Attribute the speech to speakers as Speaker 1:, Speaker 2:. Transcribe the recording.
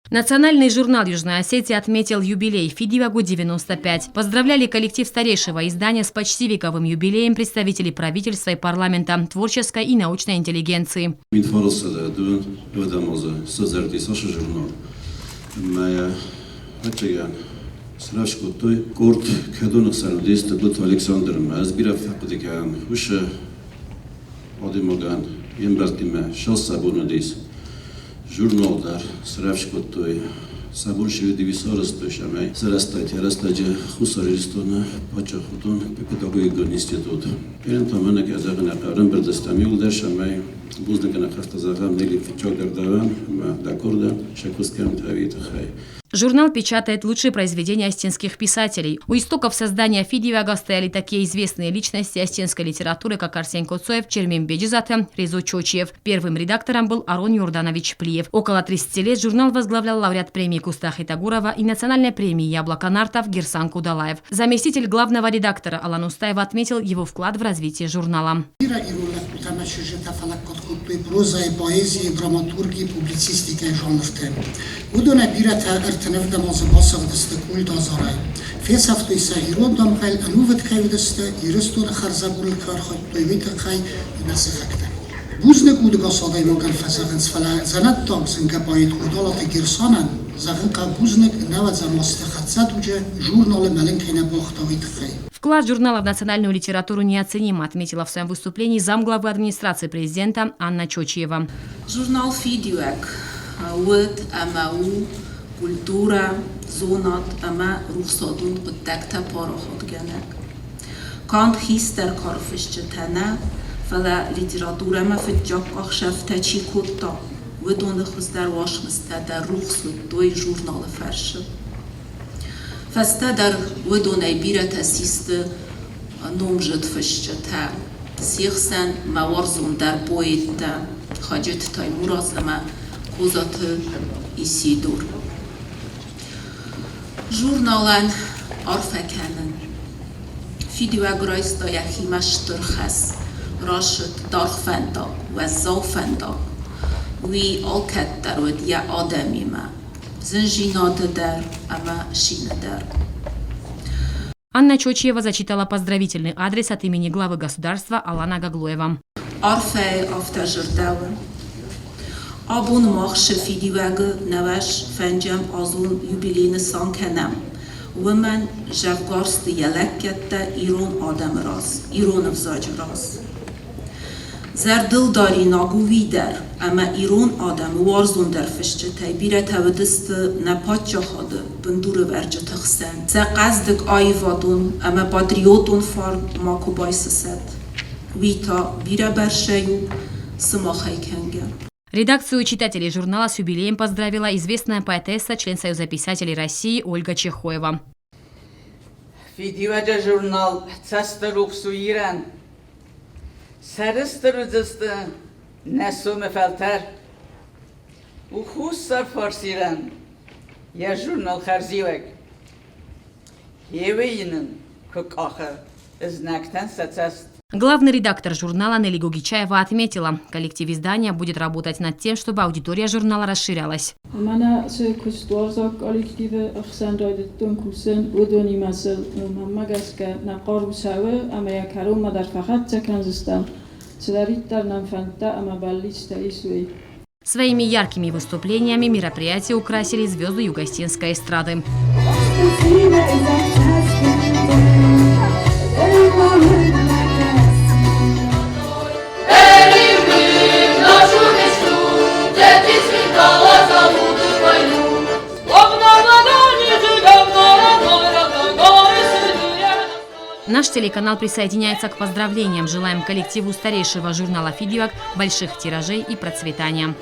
Speaker 1: Национальный журнал Южной Осетии отметил юбилей Фидивагу 95. Поздравляли коллектив старейшего издания с почти вековым юбилеем представители правительства и парламента, творческой и научной интеллигенции.
Speaker 2: Журналдар, сравшкотой, сабурши дивисоростой шамай, зарастайте, растаджи хусаристона, пачахутон, педагогический институт. Перентамана казахна карам предоставил дар шамай, буздакана хастазахам нели фичогардаван, дакорда, шакускам тавитахай.
Speaker 1: Журнал печатает лучшие произведения остинских писателей. У истоков создания Фидивага стояли такие известные личности остинской литературы, как Арсен Коцоев, Чермин Беджизата, Резо Чочиев. Первым редактором был Арон Юрданович Плиев. Около 30 лет журнал возглавлял лауреат премии Кустахи Тагурова и национальной премии Яблоко Нартов Гирсан Кудалаев. Заместитель главного редактора Алан Устаева отметил его вклад в развитие журнала.
Speaker 3: ارتناف دماز باسق دست کول دازارای فیس هفتوی سایرون دام خیل انووت خیل دسته ایرستون خرزبور کار خود تویویت خیل نسخکتن بوزن کودگا صادای مگن فزاغنس فلا زند دام سنگا باید خودالات گرسانن زغن قا بوزنک نوت زماست خدزد وجه جورنال ملنگ خینا باختاویت خیل.
Speaker 1: Вклад журнала в национальную литературу неоценим, отметила в своем выступлении замглавы администрации президента Анна Чочиева.
Speaker 4: Журнал Фидиваг ود اماو کلتورا زونات اما روخصادون بدکتا پارا خود گنگ کاند هیستر کارفش جتنه فلا لیتراتورا ما في الجاق شفته چی کتا ودون خز در واش مسته در روخصود دوی جورنال فرش فسته در ودون ایبیره تسیست نومجد فش جتا سیخسن موارزون در بوید خاجت تای مرازلمه Кузат Исидур. Журналан арфекенен. Фидиваграйста яхимаш турхас. Рашт дарфенда و زافندا. وی آلکت در ود یا آدمی ما. زنجینات در اما شین در.
Speaker 1: Анна Чочиева зачитала поздравительный адрес от имени главы государства Алана Гаглоева.
Speaker 4: Арфе автожирдауен. آبون ماخش فیدیوگ نوش فنجم آزون یوبیلین سان کنم و من جوگارست یلکت ایران آدم راز ایران افزاج راز زردل داری ناگوی در اما ایران آدم وارزون در فشت تایبیره تودست نپاچه خاده بندور ورج تخسن سقزدک آیوادون اما پاتریوتون فار ماکو بایسست ویتا بیره برشیو سماخی کنگم.
Speaker 1: Редакцию читателей журнала с юбилеем поздравила известная поэтесса, член Союза писателей России Ольга Чехоева.
Speaker 5: Фидивага журнал цастарух суиран. Сарыстырудысты несуме фалтар. Ухуссар фарсиран. Я журнал харзиваг. Евейнен кукаха изнактан сацаст.
Speaker 1: Главный редактор журнала Нелли Гогичаева отметила, коллектив издания будет работать над тем, чтобы аудитория журнала расширялась. Своими яркими выступлениями мероприятие украсили звезды юго-остинской эстрады. Наш телеканал присоединяется к поздравлениям. Желаем коллективу старейшего журнала «Фидиваг» больших тиражей и процветания.